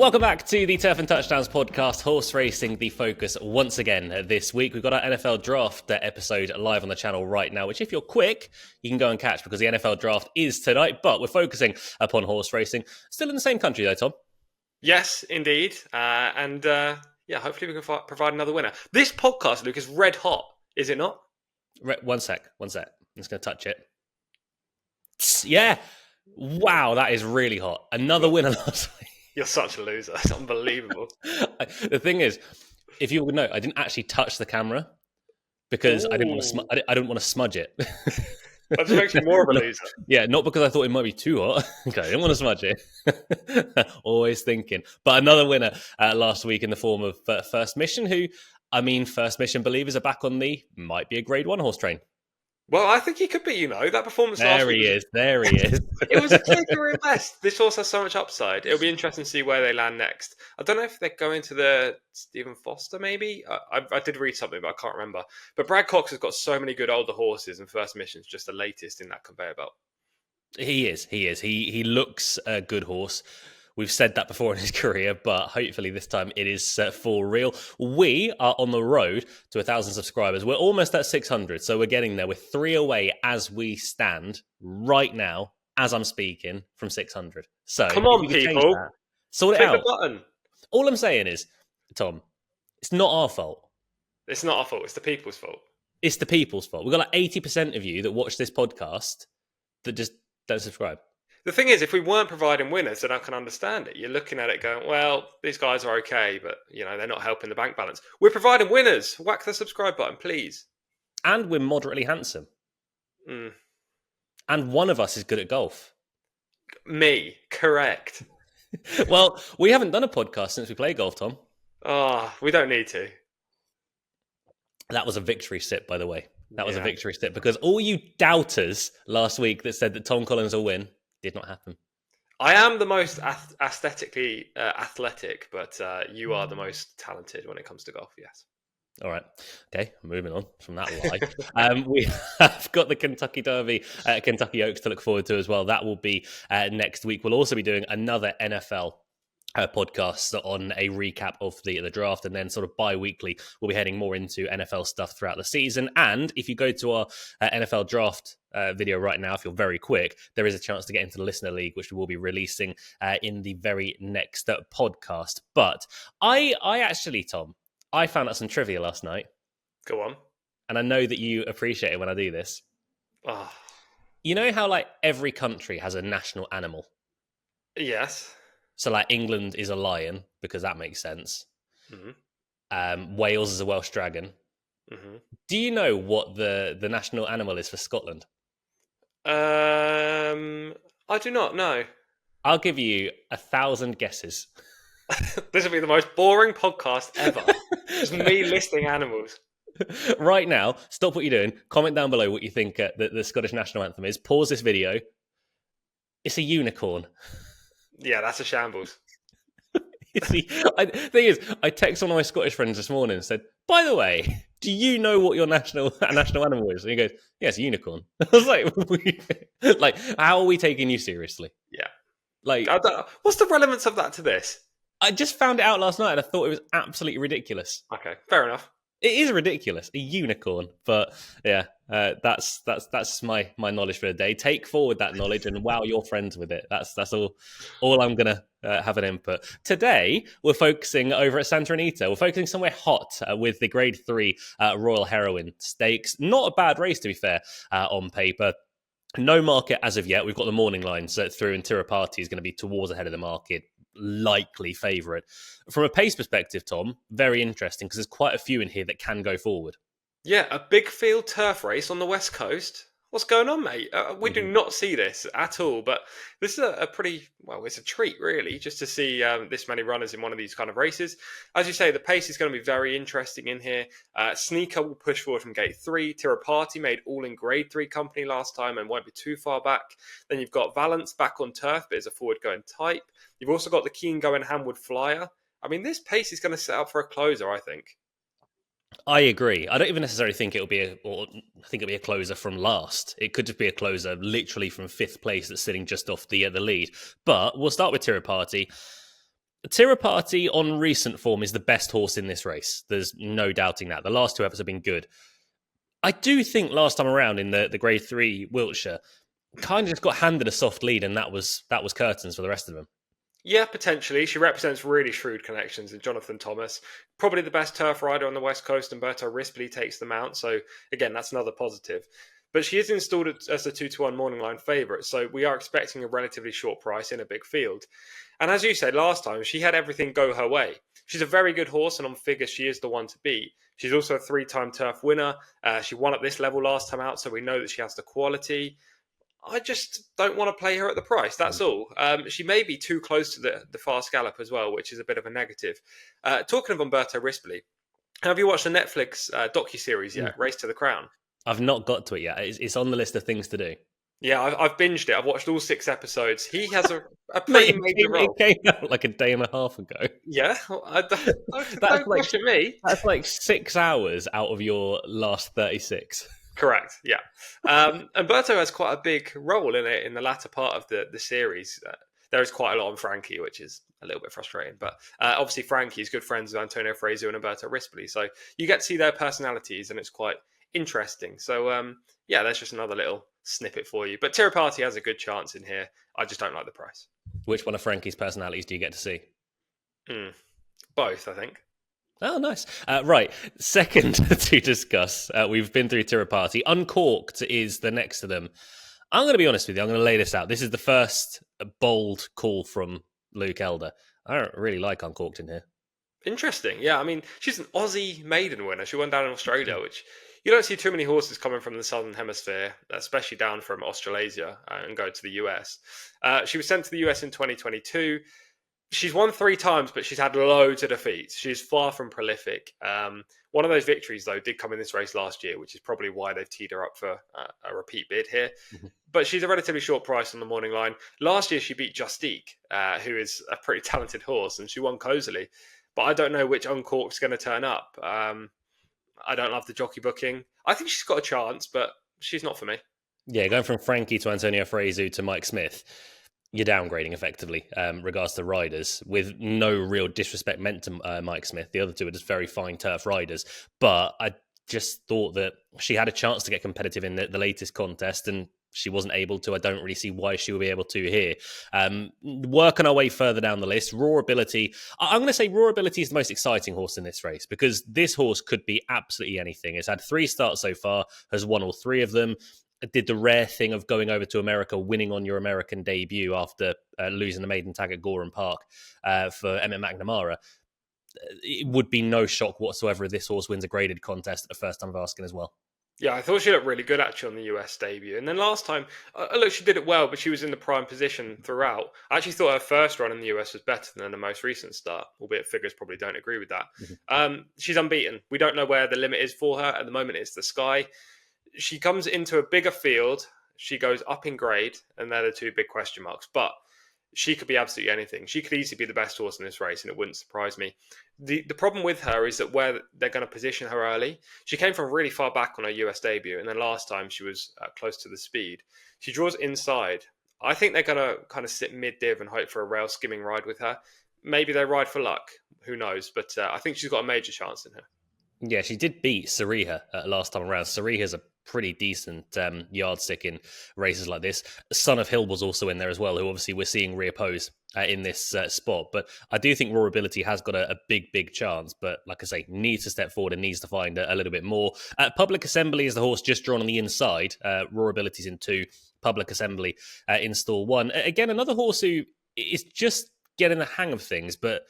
Welcome back to the Turf and Touchdowns podcast, horse racing the focus once again this week. We've got our NFL draft episode live on the channel right now, which if you're quick, you can go and catch because the NFL draft is tonight, but we're focusing upon horse racing. Still in the same country though, Tom. Yes, indeed. Hopefully we can provide another winner. This podcast, Luke, is red hot, is it not? One sec. I'm just going to touch it. Yeah. Wow, that is really hot. Another winner last week. You're such a loser. It's unbelievable. The thing is, if you would know, I didn't actually touch the camera because I didn't want to smudge it. That just makes you more of a loser. Yeah, not because I thought it might be too hot. Okay, I didn't want to smudge it. Always thinking. But another winner last week in the form of First Mission, First Mission believers are back on might be a Grade 1 horse train. Well, I think he could be, that performance last week. There he is. It was a clear career best. This horse has so much upside. It'll be interesting to see where they land next. I don't know if they're going to the Stephen Foster, maybe? I did read something, but I can't remember. But Brad Cox has got so many good older horses, and First Mission's just the latest in that conveyor belt. He is. He looks a good horse. We've said that before in his career, but hopefully this time it is for real. We are on the road to 1,000 subscribers. We're almost at 600, so we're getting there. We're 3 away as we stand right now, as I'm speaking, from 600. So come on, people. Sort it out. Click the button. All I'm saying is, Tom, it's not our fault. It's not our fault. It's the people's fault. It's the people's fault. We've got like 80% of you that watch this podcast that just don't subscribe. The thing is, if we weren't providing winners, then I can understand it. You're looking at it going, well, these guys are okay, but, they're not helping the bank balance. We're providing winners. Whack the subscribe button, please. And we're moderately handsome. Mm. And one of us is good at golf. Me. Correct. Well, we haven't done a podcast since we played golf, Tom. We don't need to. That was a victory sip, by the way. That was a victory sip because all you doubters last week that said that Tom Collins will win, did not happen. I am the most aesthetically athletic, but you are the most talented when it comes to golf, yes. All right. Okay, moving on from that lie. We have got the Kentucky Derby, Kentucky Oaks to look forward to as well. That will be next week. We'll also be doing another NFL podcast on a recap of the draft, and then sort of bi-weekly we'll be heading more into NFL stuff throughout the season. And if you go to our NFL draft video right now, if you're very quick, there is a chance to get into the Listener League, which we will be releasing in the very next podcast. But I actually, Tom, I found out some trivia last night. Go on. And I know that you appreciate it when I do this. Oh. You know how like every country has a national animal? Yes. So, like, England is a lion, because that makes sense. Mm-hmm. Wales is a Welsh dragon. Mm-hmm. Do you know what the national animal is for Scotland? I do not know. I'll give you 1,000 guesses. This will be the most boring podcast ever. Just me listing animals. Right now, stop what you're doing. Comment down below what you think the Scottish national anthem is. Pause this video. It's a unicorn. Yeah, that's a shambles. See, thing is, I texted one of my Scottish friends this morning and said, by the way, do you know what your national animal is? And he goes, yeah, it's a unicorn. I was like, how are we taking you seriously? Yeah. Like, what's the relevance of that to this? I just found it out last night and I thought it was absolutely ridiculous. Okay, fair enough. It is ridiculous, a unicorn. But yeah, that's my knowledge for the day. Take forward that knowledge and wow your friends with it. That's all I'm gonna have an input. Today we're focusing over at Santa Anita. We're focusing somewhere hot with the Grade 3 Royal Heroine Stakes. Not a bad race to be fair on paper. No market as of yet. We've got the morning lines through, and Tirupati is going to be towards the head of the market. Likely favourite. From a pace perspective, Tom, very interesting because there's quite a few in here that can go forward. Yeah, a big field turf race on the West Coast. What's going on, mate? We do not see this at all, but this is a pretty, it's a treat, really, just to see this many runners in one of these kind of races. As you say, the pace is going to be very interesting in here. Sneaker will push forward from gate 3. Tirupati made all in Grade 3 company last time and won't be too far back. Then you've got Valence back on turf, but is a forward-going type. You've also got the Keen going Hamwood Flyer. I mean, this pace is going to set up for a closer, I think. I agree. I don't even necessarily think it'll be a closer from last. It could just be a closer literally from 5th place that's sitting just off the lead. But we'll start with Tirupati. Tirupati on recent form is the best horse in this race. There's no doubting that. The last two efforts have been good. I do think last time around in the Grade 3 Wiltshire, kind of just got handed a soft lead, and that was curtains for the rest of them. Yeah, potentially. She represents really shrewd connections in Jonathan Thomas. Probably the best turf rider on the West Coast, and Berto Rispoli takes them out. So, again, that's another positive. But she is installed as a 2-1 morning line favourite, so we are expecting a relatively short price in a big field. And as you said last time, she had everything go her way. She's a very good horse, and on figures, she is the one to beat. She's also a 3-time turf winner. She won at this level last time out, so we know that she has the quality. I just don't want to play her at the price. That's all. She may be too close to the fast gallop as well, which is a bit of a negative. Talking of Umberto Rispoli, have you watched the Netflix docuseries yet? Race to the Crown. I've not got to it yet. It's on the list of things to do. Yeah, I've binged it. I've watched all 6 episodes. He has a pretty major role. It came out like a day and a half ago. Yeah, don't question me. That's like 6 hours out of your last 36. Correct, yeah. Umberto has quite a big role in it in the latter part of the series. There is quite a lot on Frankie, which is a little bit frustrating. But obviously Frankie is good friends with Antonio Fraser and Umberto Rispoli. So you get to see their personalities, and it's quite interesting. So, yeah, that's just another little snippet for you. But Tirupati has a good chance in here. I just don't like the price. Which one of Frankie's personalities do you get to see? Both, I think. Oh, nice. Right. Second to discuss, we've been through Tirupati. Uncorked is the next to them. I'm going to be honest with you. I'm going to lay this out. This is the first bold call from Luke Elder. I don't really like Uncorked in here. Interesting. Yeah, I mean, she's an Aussie maiden winner. She won down in Australia, which you don't see too many horses coming from the Southern Hemisphere, especially down from Australasia and go to the US. She was sent to the US in 2022. She's won 3 times, but she's had loads of defeats. She's far from prolific. One of those victories, though, did come in this race last year, which is probably why they've teed her up for a repeat bid here. Mm-hmm. But she's a relatively short price on the morning line. Last year, she beat Justique, who is a pretty talented horse, and she won cozily. But I don't know which Uncorked's going to turn up. I don't love the jockey booking. I think she's got a chance, but she's not for me. Yeah, going from Frankie to Antonio Fraser to Mike Smith, you're downgrading effectively regards to riders, with no real disrespect meant to Mike Smith. The other two are just very fine turf riders. But I just thought that she had a chance to get competitive in the latest contest, and she wasn't able to. I don't really see why she will be able to here. Working our way further down the list, Raw Ability. I'm going to say Raw Ability is the most exciting horse in this race, because this horse could be absolutely anything. It's had 3 starts so far, has won all 3 of them. Did the rare thing of going over to America, winning on your American debut after losing the maiden tag at Gorham Park for Emmett McNamara. It would be no shock whatsoever if this horse wins a graded contest at the first time of asking as well. Yeah, I thought she looked really good actually on the US debut. And then last time, look, she did it well, but she was in the prime position throughout. I actually thought her first run in the US was better than the most recent start, albeit figures probably don't agree with that. Mm-hmm. She's unbeaten. We don't know where the limit is for her. At the moment, it's the sky. She comes into a bigger field. She goes up in grade, and they're the 2 big question marks. But she could be absolutely anything. She could easily be the best horse in this race, and it wouldn't surprise me. The problem with her is that where they're going to position her early, she came from really far back on her US debut, and then last time she was close to the speed. She draws inside. I think they're going to kind of sit mid-div and hope for a rail skimming ride with her. Maybe they ride for luck. Who knows? But I think she's got a major chance in her. Yeah, she did beat Sariha last time around. Sariha's a pretty decent yardstick in races like this. Son of Hill was also in there as well, who obviously we're seeing reoppose in this spot. But I do think Raw Ability has got a big chance. But like I say, needs to step forward and needs to find a little bit more. Public Assembly is the horse just drawn on the inside. Raw Ability's in 2. Public Assembly in stall 1. Again, another horse who is just getting the hang of things, but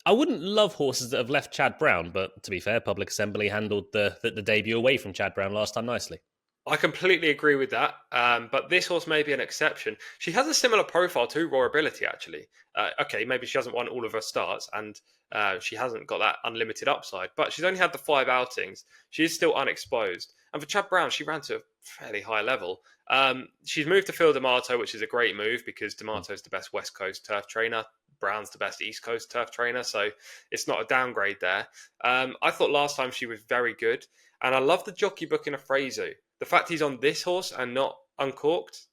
I wouldn't love horses that have left Chad Brown, but to be fair, Public Assembly handled the debut away from Chad Brown last time nicely. I completely agree with that, but this horse may be an exception. She has a similar profile to Raw Ability, actually. Okay, maybe she hasn't won all of her starts, and she hasn't got that unlimited upside, but she's only had the 5 outings. She is still unexposed. And for Chad Brown, she ran to a fairly high level. She's moved to Phil D'Amato, which is a great move, because D'Amato's the best West Coast turf trainer. Brown's the best East Coast turf trainer, so it's not a downgrade there. I thought last time she was very good, and I love the jockey booking of Fraser. The fact he's on this horse and not Uncorked,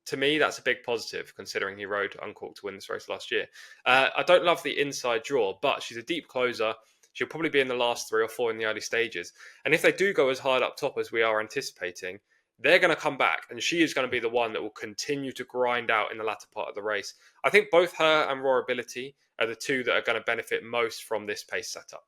to me, that's a big positive considering he rode Uncorked to win this race last year. I don't love the inside draw, but she's a deep closer. She'll probably be in the last 3 or 4 in the early stages. And if they do go as hard up top as we are anticipating, they're going to come back, and she is going to be the one that will continue to grind out in the latter part of the race. I think both her and Roarability are the two that are going to benefit most from this pace setup.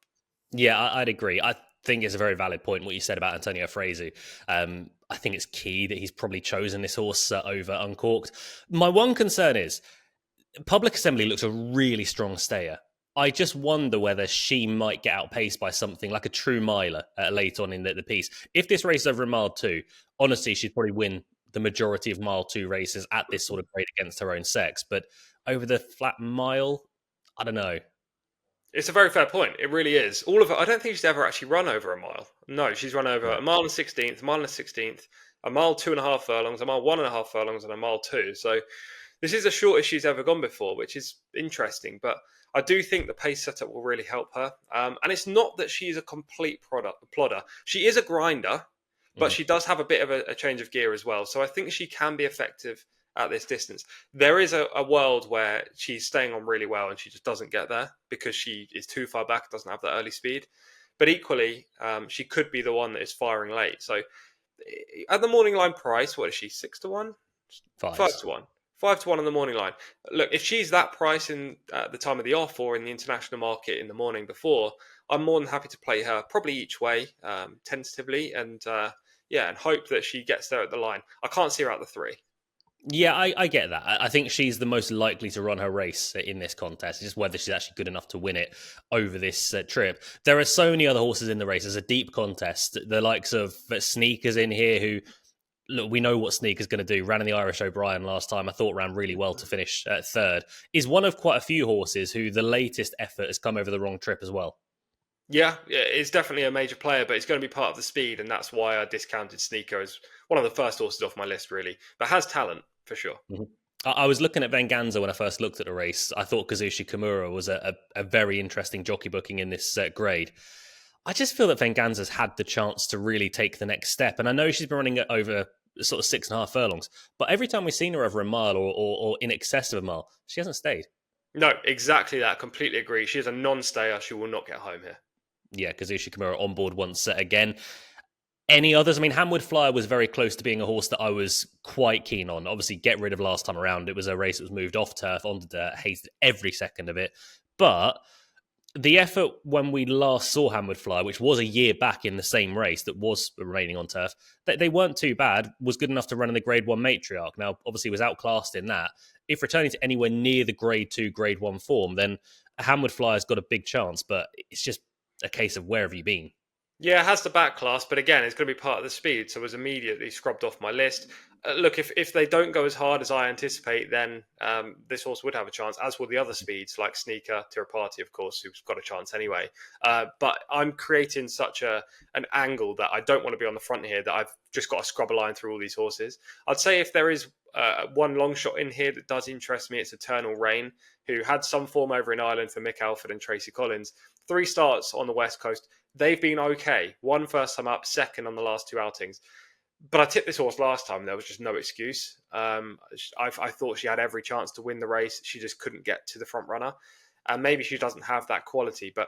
Yeah, I'd agree. I think it's a very valid point what you said about Antonio Fraser. I think it's key that he's probably chosen this horse over Uncorked. My one concern is Public Assembly looks a really strong stayer. I just wonder whether she might get outpaced by something like a true miler late on in the piece. If this race is over a mile 2, honestly, she'd probably win the majority of mile 2 races at this sort of grade against her own sex. But over the flat mile, I don't know. It's a very fair point. It really is. All of it. I don't think she's ever actually run over a mile. No, she's run over a mile and 16th, mile and 16th, a mile 2.5 furlongs, a mile 1.5 furlongs, and a mile 2. So this is the shortest she's ever gone before, which is interesting. But I do think the pace setup will really help her. And it's not that she's a complete plodder. She is a grinder, but she does have a bit of a change of gear as well. So I think she can be effective at this distance. There is a world where she's staying on really well and she just doesn't get there because she is too far back, doesn't have that early speed. But equally, she could be the one that is firing late. So at the morning line price, what is she, 6 to 1? 5 to 1. 5 to 1 on the morning line. Look, if she's that price in at the time of the off or in the international market in the morning before, I'm more than happy to play her probably each way, tentatively, and and hope that she gets there at the line. I can't see her out the 3. Yeah, I get that. I think she's the most likely to run her race in this contest. It's just whether she's actually good enough to win it over this trip. There are so many other horses in the race. It's a deep contest. The likes of Sneakers in here who, look, we know what Sneaker's going to do. Ran in the Irish O'Brien last time. I thought ran really well to finish third. Is one of quite a few horses who the latest effort has come over the wrong trip as well. Yeah, it's definitely a major player, but it's going to be part of the speed, and that's why I discounted Sneaker as one of the first horses off my list, really. But has talent, for sure. Mm-hmm. I was looking at Venganza when I first looked at the race. I thought Kazushi Kimura was a very interesting jockey booking in this grade. I just feel that Venganza's had the chance to really take the next step, and I know she's been running it over sort of 6.5 furlongs, but every time we've seen her over a mile or in excess of a mile, she hasn't stayed. No, exactly that. Completely agree. She is a non-stayer. She will not get home here. Yeah, Kazushi Kimura on board once again. Any others? I mean, Hamwood Flyer was very close to being a horse that I was quite keen on. Obviously, get rid of last time around. It was a race that was moved off turf, onto dirt, hated every second of it. But the effort when we last saw Hamwood Flyer, which was a year back in the same race that was remaining on turf, they weren't too bad, was good enough to run in the Grade 1 matriarch. Now, obviously, was outclassed in that. If returning to anywhere near the Grade 2, Grade 1 form, then Hamwood Flyer's got a big chance, but it's just a case of where have you been? Yeah, it has the back class, but again, it's going to be part of the speed, so it was immediately scrubbed off my list. Look, if they don't go as hard as I anticipate, then this horse would have a chance, as will the other speeds, like Sneaker, Tirupati, of course, who's got a chance anyway. But I'm creating such an angle that I don't want to be on the front here, that I've just got to scrub a line through all these horses. I'd say if there is one long shot in here that does interest me, it's Eternal Rain, who had some form over in Ireland for Mick Alford and Tracy Collins. 3 starts on the West Coast. They've been okay. 1 first time up, 2nd on the last 2 outings. But I tipped this horse last time. There was just no excuse. I thought she had every chance to win the race. She just couldn't get to the front runner. And maybe she doesn't have that quality, but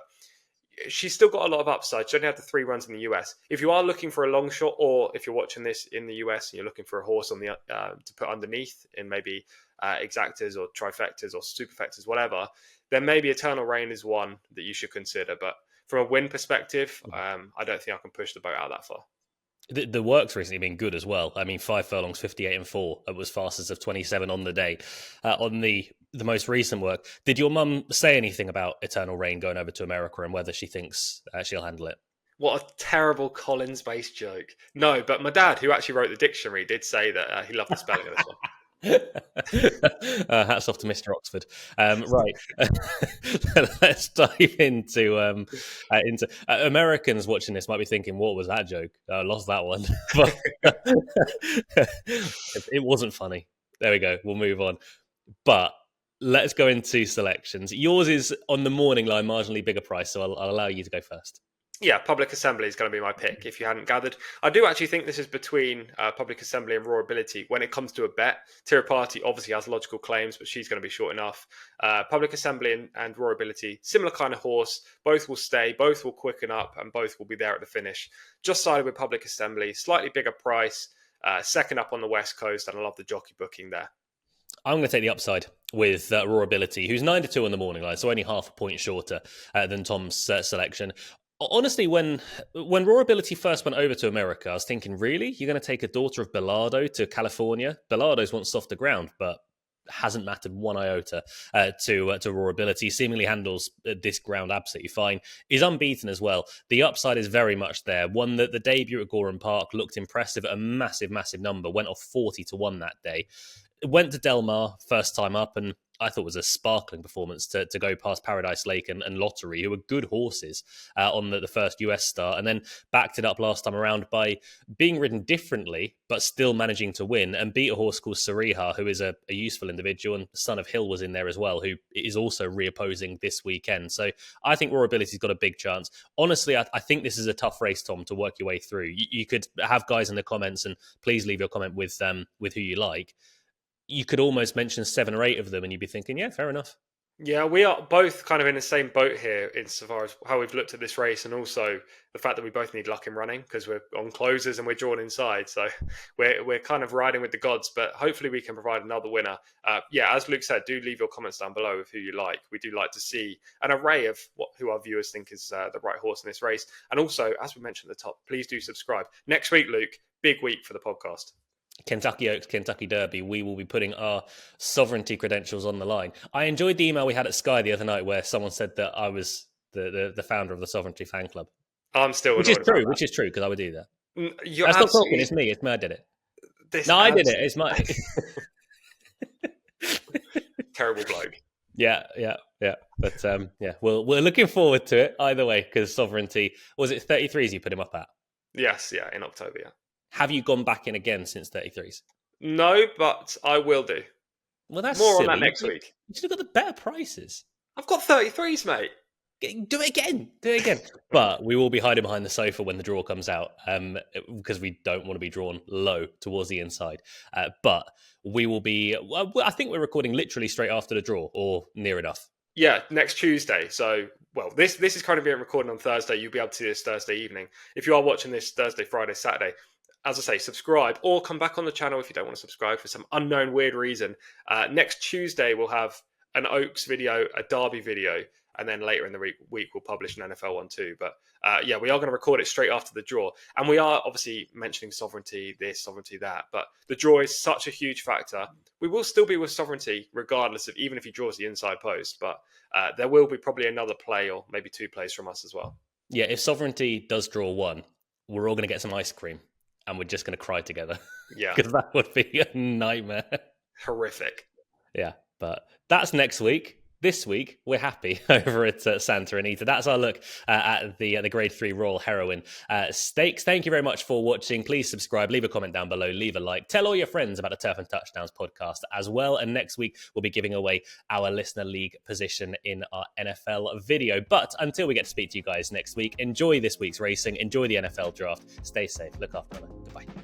she's still got a lot of upside. She only had the 3 runs in the US. If you are looking for a long shot, or if you're watching this in the US and you're looking for a horse on the to put underneath in maybe exactas or trifectas or superfectas, whatever, then maybe Eternal Rain is one that you should consider. But from a win perspective, I don't think I can push the boat out that far. The work's recently been good as well. I mean, 5 furlongs, 58 and 4. It was fastest of 27 on the day. On the most recent work, did your mum say anything about Eternal Rain going over to America and whether she thinks she'll handle it? What a terrible Collins-based joke. No, but my dad, who actually wrote the dictionary, did say that he loved the spelling of this one. Hats off to Mr. Oxford. Right, let's dive into Americans watching this might be thinking, "What was that joke? I lost that one." But it wasn't funny. There we go. We'll move on. But let's go into selections. Yours is on the morning line, marginally bigger price, so I'll allow you to go first. Yeah, Public Assembly is going to be my pick, if you hadn't gathered. I do actually think this is between Public Assembly and Raw Ability when it comes to a bet. Tirupati obviously has logical claims, but she's going to be short enough. Public Assembly and Raw Ability, similar kind of horse. Both will stay, both will quicken up, and both will be there at the finish. Just sided with Public Assembly, slightly bigger price, second up on the West Coast, and I love the jockey booking there. I'm going to take the upside with Raw Ability, who's 9-2 on the morning line, so only half a point shorter than Tom's selection. Honestly, when Raw Ability first went over to America, I was thinking, really? You're going to take a daughter of Bilardo to California? Bilardo's wants softer ground, but hasn't mattered one iota to Raw Ability. Seemingly handles this ground absolutely fine. Is unbeaten as well. The upside is very much there. One that the debut at Gorham Park looked impressive at a massive, massive number. Went off 40-1 that day. Went to Del Mar first time up, and I thought it was a sparkling performance to go past Paradise Lake and Lottery, who were good horses on the first US start, and then backed it up last time around by being ridden differently, but still managing to win and beat a horse called Sariha, who is a useful individual, and Son of Hill was in there as well, who is also reopposing this weekend. So I think Raw Ability's got a big chance. Honestly, I think this is a tough race, Tom, to work your way through. You could have guys in the comments, and please leave your comment with who you like. You could almost mention 7 or 8 of them and you'd be thinking, yeah, fair enough. Yeah, we are both kind of in the same boat here insofar as how we've looked at this race, and also the fact that we both need luck in running because we're on closers and we're drawn inside. So we're kind of riding with the gods, but hopefully we can provide another winner. Yeah, as Luke said, do leave your comments down below with who you like. We do like to see an array of who our viewers think is the right horse in this race. And also, as we mentioned at the top, please do subscribe. Next week, Luke, big week for the podcast. Kentucky Oaks, Kentucky Derby, we will be putting our sovereignty credentials on the line. I enjoyed the email we had at Sky the other night where someone said that I was the founder of the Sovereignty fan club. I'm still which is true because I would do that. You're not talking, it's me. I did it. I did it. It's my terrible bloke. Yeah. But we're looking forward to it either way because Sovereignty, was it 33s you put him up at? Yes, yeah, in October, yeah. Have you gone back in again since 33s? No, but I will do. Well, that's more silly. on that next week. You should have got the better prices. I've got 33s, mate. Do it again. But we will be hiding behind the sofa when the draw comes out because we don't want to be drawn low towards the inside. But we will be, I think we're recording literally straight after the draw or near enough. Yeah, next Tuesday. So, well, this is kind of being recorded on Thursday. You'll be able to see this Thursday evening. If you are watching this Thursday, Friday, Saturday, as I say, subscribe or come back on the channel if you don't want to subscribe for some unknown weird reason. Next Tuesday, we'll have an Oaks video, a Derby video, and then later in the week, we'll publish an NFL one too. But yeah, we are going to record it straight after the draw. And we are obviously mentioning Sovereignty this, Sovereignty that. But the draw is such a huge factor. We will still be with Sovereignty regardless of even if he draws the inside post. But there will be probably another play or maybe 2 plays from us as well. Yeah, if Sovereignty does draw 1, we're all going to get some ice cream. And we're just going to cry together. Yeah. Because that would be a nightmare. Horrific. Yeah, but that's next week. This week, we're happy over at Santa Anita. That's our look at the Grade 3 Royal Heroine Stakes. Thank you very much for watching. Please subscribe, leave a comment down below, leave a like. Tell all your friends about the Turf and Touchdowns podcast as well. And next week, we'll be giving away our Listener League position in our NFL video. But until we get to speak to you guys next week, enjoy this week's racing, enjoy the NFL draft, stay safe, look after one another. Goodbye.